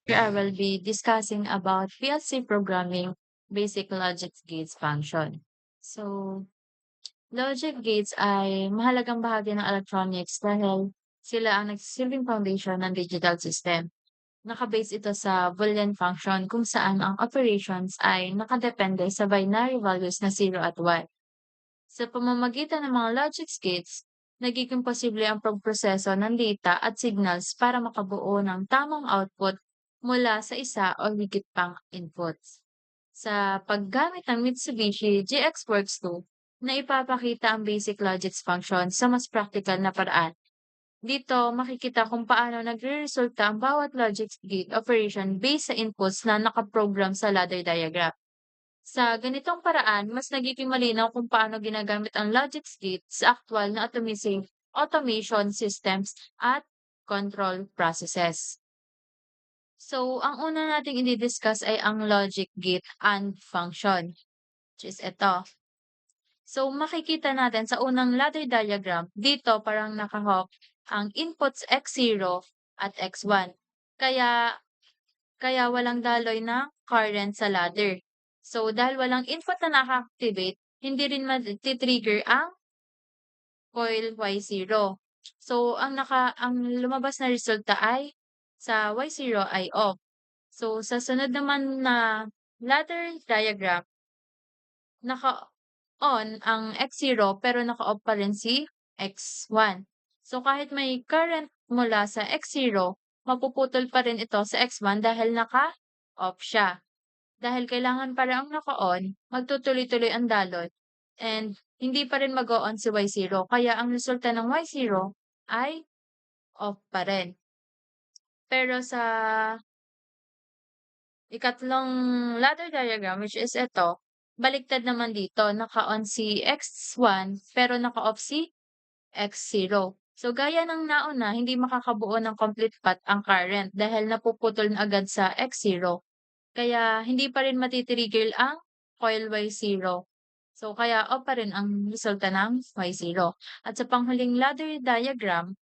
Here I will be discussing about PLC programming basic logic gates function. So, logic gates ay mahalagang bahagi ng electronics dahil sila ang nagsisilbing foundation ng digital system. Nakabase ito sa Boolean function kung saan ang operations ay nakadepende sa binary values na 0 at 1. Sa pamamagitan ng mga logic gates, nagiging posible ang pagproseso ng data at signals para makabuo ng tamang output mula sa isa o higit pang inputs. Sa paggamit ng Mitsubishi GX-Works 2, na ipapakita ang basic logic function sa mas practical na paraan. Dito, makikita kung paano nagre-resulta ang bawat logic gate operation based sa inputs na nakaprogram sa ladder diagram. Sa ganitong paraan, mas nagiging malinaw kung paano ginagamit ang logic gate sa aktwal na automation systems at control processes. So, ang una nating i-discuss ay ang logic gate and function, which is ito. So, makikita natin sa unang ladder diagram, dito parang nakahawk ang inputs x0 at x1. Kaya kaya walang daloy na current sa ladder. So, dahil walang input na naka-activate, hindi rin mati-trigger ang coil Y0. So, ang lumabas na resulta ay sa Y0 ay off. So, sa sunod naman na ladder diagram, naka-on ang X0 pero naka-off pa rin si X1. So, kahit may current mula sa X0, mapuputol pa rin ito sa X1 dahil naka-off siya. Dahil kailangan pa rin ang naka-on, magtutuloy-tuloy ang daloy and hindi pa rin mag-o-on si Y0 kaya ang resulta ng Y0 ay off pa rin. Pero sa ikatlong ladder diagram, which is ito, baliktad naman dito, naka-on si X1 pero naka-off si X0. So gaya ng nauna, hindi makakabuo ng complete path ang current dahil napuputol na agad sa X0. Kaya hindi pa rin mati-trigger ang coil Y0. So kaya off pa rin ang resulta ng Y0. At sa panghuling ladder diagram,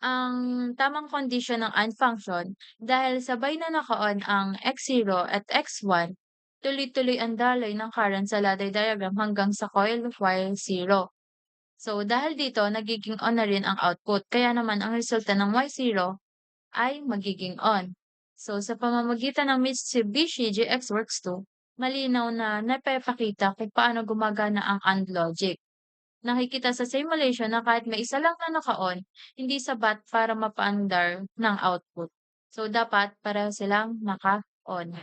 ang tamang kondisyon ng AND function dahil sabay na naka-on ang X0 at X1, tuloy-tuloy ang daloy ng current sa ladder diagram hanggang sa coil Y0. So dahil dito, nagiging on na rin ang output. Kaya naman ang resulta ng Y0 ay magiging on. So sa pamamagitan ng Mitsubishi GX-Works 2, malinaw na napapakita kung paano gumagana ang AND logic. Nakikita sa simulation na kahit may isa lang na naka-on, hindi sapat para mapaandar ng output. So dapat pareho silang naka-on.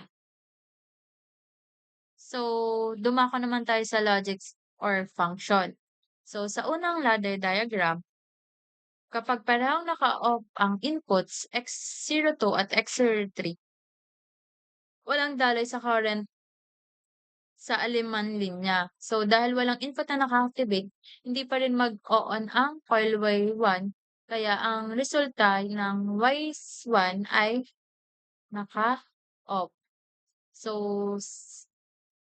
So dumako naman tayo sa logics or function. So sa unang ladder diagram, kapag parehong naka-off ang inputs X02 at X03, walang daloy sa current sa aliman linya. So dahil walang input na naka-activate, hindi pa rin mag-o-on ang coil Y1, kaya ang resulta ng Y1 ay naka-off. So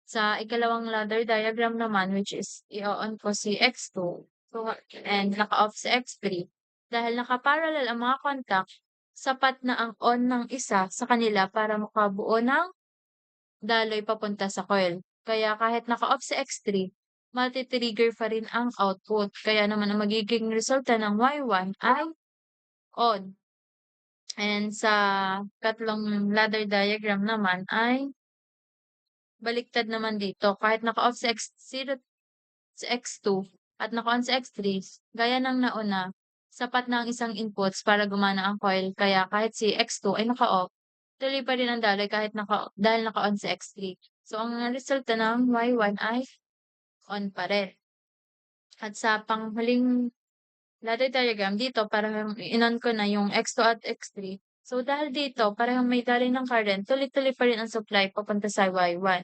sa ikalawang ladder diagram naman, which is i-o-on ko si X2 so, and naka-off si X3, dahil naka-parallel ang mga contact, sapat na ang on ng isa sa kanila para makabuo ng daloy papunta sa coil. Kaya kahit naka-off si X3, mati-trigger pa rin ang output. Kaya naman ang magiging resulta ng Y1 ay on. And sa katlong ladder diagram naman ay baliktad naman dito. Kahit naka-off si X0 sa X2 at naka-on sa X3, gaya ng nauna, sapat na ang isang inputs para gumana ang coil kaya kahit si X2 ay naka-off, tuloy pa rin ang daloy kahit dahil naka-on sa X3. So ang resulta ng Y1 ay on pa rin. At sa panghuling ladder diagram dito parang in-on ko na yung X2 at X3. So dahil dito parehong may daloy ng current, tuloy-tuloy pa rin ang supply papunta sa Y1.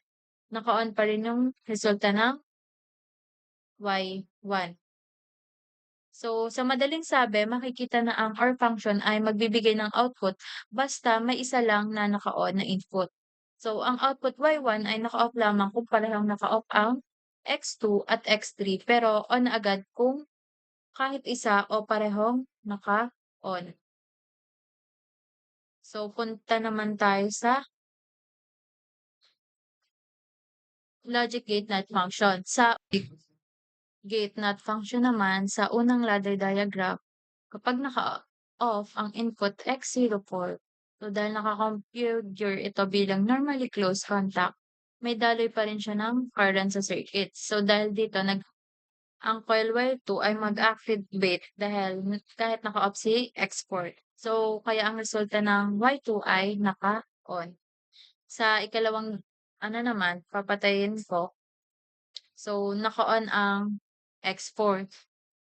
Naka-on pa rin yung resulta ng Y1. So, sa madaling sabi, makikita na ang OR function ay magbibigay ng output basta may isa lang na naka-on na input. So, ang output Y1 ay naka-off lamang kung parehong naka-off ang X2 at X3 pero on na agad kung kahit isa o parehong naka-on. So, punta naman tayo sa logic gate not function. Sa gate not function naman, sa unang ladder diagram, kapag naka-off ang input X04, so dahil naka-configure ito bilang normally closed contact, may daloy pa rin siya ng current sa circuit. So dahil dito, ang coil wire 2 ay mag-activate dahil kahit naka-off si export. So kaya ang resulta ng Y2 ay naka-on. Sa ikalawang ano naman, papatayin ko. So naka-on ang export.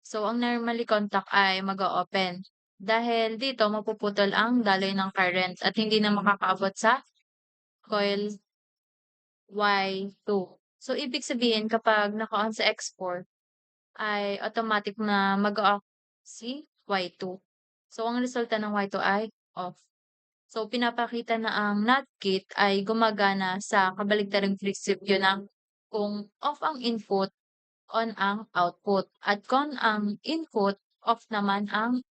So ang normally contact ay mag-o-open. Dahil dito mapuputol ang daloy ng current at hindi na makakaabot sa coil Y2. So ibig sabihin kapag naka-on sa export ay automatic na mag-o-off si Y2. So ang resulta ng Y2 ay off. So pinapakita na ang NOT gate ay gumagana sa kabaligtarang prinsipyo ng kung off ang input, on ang output. At kung ang input, off naman ang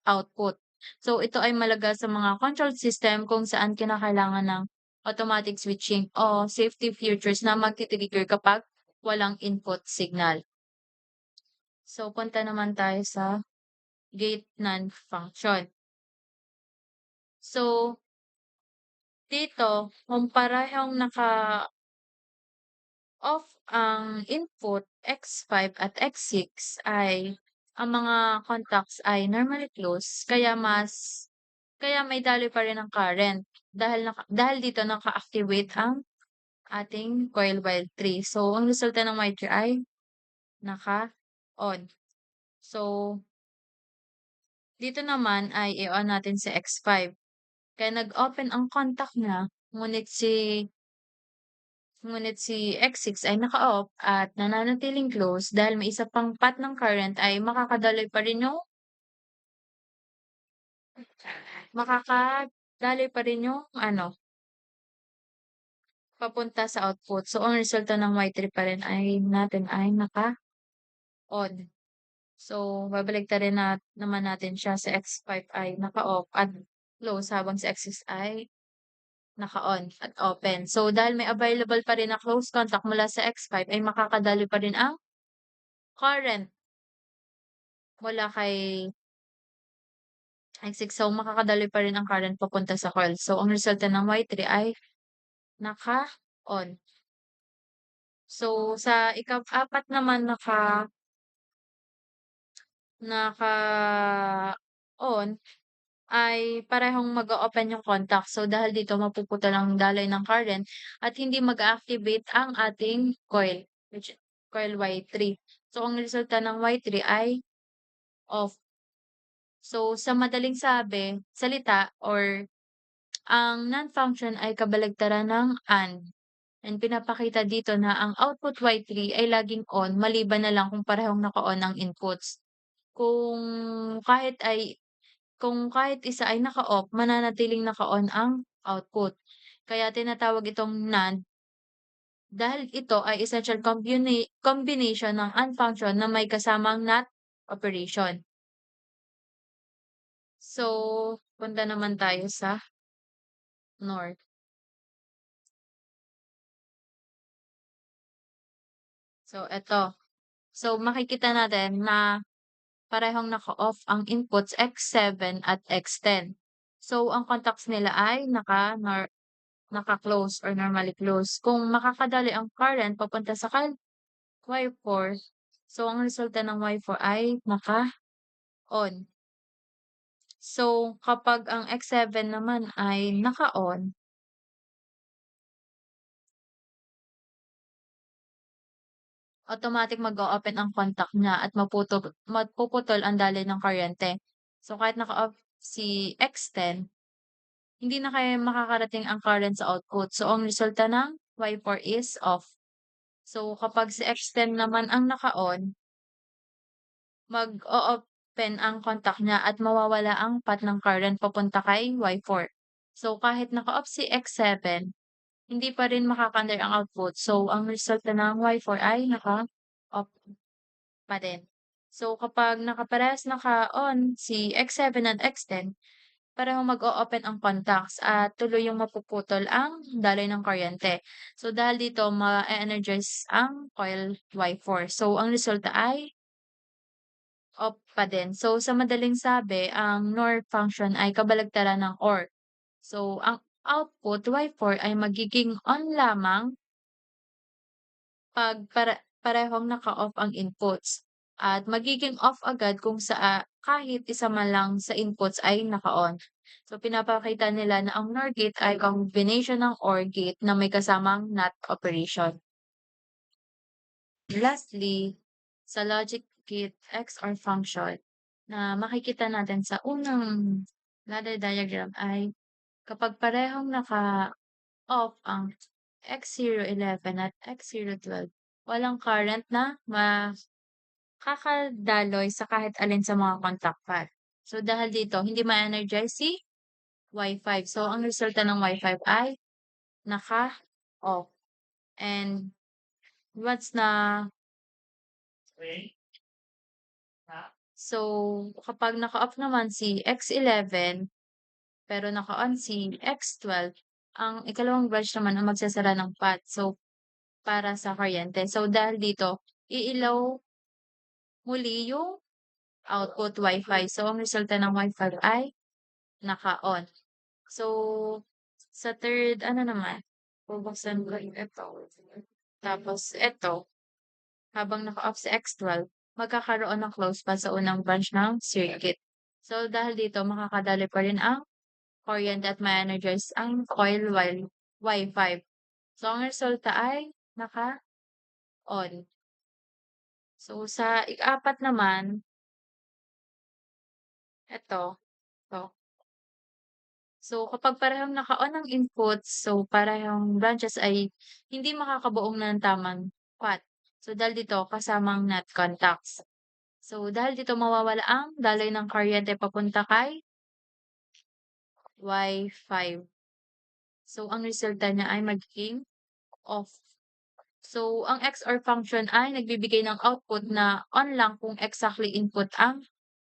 output. So ito ay malaga sa mga control system kung saan kinakailangan ng automatic switching o safety features na magti-trigger kapag walang input signal. So punta naman tayo sa gate non-function. So dito, kung parehong naka-off ang input X5 at X6 ay ang mga contacts ay normally closed kaya may daloy pa rin ang current dahil dito naka-activate ang ating coil wire 3. So ang resulta ng wire 3 ay naka-on. So dito naman ay i-on natin si X5. Kaya nag-open ang contact niya, ngunit si X6 ay naka-off at nananatiling close dahil may isa pang path ng current ay makakadaloy pa rin yung ano, papunta sa output. So, ang resulta ng Y3 pa rin ay naka-on. So, babaliktarin naman natin siya sa X5 ay naka-off at close habang sa X6 ay naka-on at open. So, dahil may available pa rin na close contact mula sa X5 ay makakadaloy pa rin ang current mula kay X6. So, makakadaloy pa rin ang current papunta sa coil. So, ang resulta ng Y3 ay naka-on. So, sa ika-4 naman naka-on ay parehong mag-o-open yung contact. So, dahil dito mapuputol ang daloy ng current at hindi mag-a-activate ang ating coil, which coil Y3. So, ang resulta ng Y3 ay off. So, sa madaling salita or ang non-function ay kabaligtaran ng AND. And pinapakita dito na ang output Y3 ay laging on maliban na lang kung parehong naka-on ang inputs. Kung kahit ay kung kahit isa ay naka-off, mananatiling naka-on ang output. Kaya tinatawag itong NAND dahil ito ay essential combination ng AND function na may kasamang NOT operation. So, punta naman tayo sa NOR. So, eto. So, makikita natin na parehong naka-off ang inputs X7 at X10. So, ang contacts nila ay naka-close or normally close. Kung makakadali ang current papunta sa Y4, so ang resulta ng Y4 ay naka-on. So, kapag ang X7 naman ay naka-on, automatic mag-o-open ang contact niya at mapuputol ang daloy ng kuryente. So, kahit naka-off si X10, hindi na kaya makakarating ang current sa output. So, ang resulta ng Y4 is off. So, kapag si X10 naman ang naka-on, mag-o-open ang contact niya at mawawala ang path ng current papunta kay Y4. So, kahit naka-off si X7, hindi pa rin makaka-under ang output. So, ang resulta ng Y4 ay naka-off pa din. So, kapag naka-on si X7 at X10, parehong mag-o-open ang contacts at tuluyang mapuputol ang daloy ng kuryente. So dahil dito ma-e-energize ang coil Y4. So ang resulta ay off pa din. So sa madaling sabi, ang NOR function ay kabaligtaran ng OR. So ang output Y4 ay magiging on lamang 'pag parehong naka-off ang inputs at magiging off agad kung kahit isa man lang sa inputs ay naka-on. So pinapakita nila na ang NOR gate ay combination ng OR gate na may kasamang NOT operation. Lastly, sa logic gate XOR function na makikita natin sa unang ladder diagram ay kapag parehong naka-off ang X011 at X012, walang current na makakadaloy sa kahit alin sa mga contact path. So dahil dito, hindi ma-energize si Y5. So ang resulta ng Y5 ay naka-off. And once na so kapag naka-off naman si X11 pero naka-on si X12, ang ikalawang branch naman ang magsasara ng path. So para sa kuryente. So dahil dito, iilaw muli yung output Wi-Fi. So ang resulta ng Wi-Fi ay naka-on. So sa third ano naman, bubuksan ko ito. Tapos ito, habang naka-off si X12, magkakaroon ng close path sa unang branch ng circuit. So dahil dito, makakadali pa rin ang kuryente at ma-energize ang coil while Y5. So ang resulta ay naka-on. So sa ika-apat naman, ito, 'to. So kapag parehong naka-on ang inputs, so parehong branches ay hindi makakabuo ng tamang path. So dahil dito kasamang NOT contacts. So dahil dito mawawala ang daloy ng kuryente papunta kay Y5. So ang resulta niya ay magiging off. So ang XOR function ay nagbibigay ng output na on lang kung exactly input ang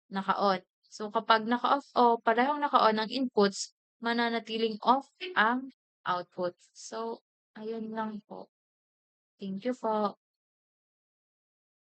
naka-on. So kapag naka-off o parehong naka-on ang inputs, mananatiling off ang output. So ayun lang po. Thank you po.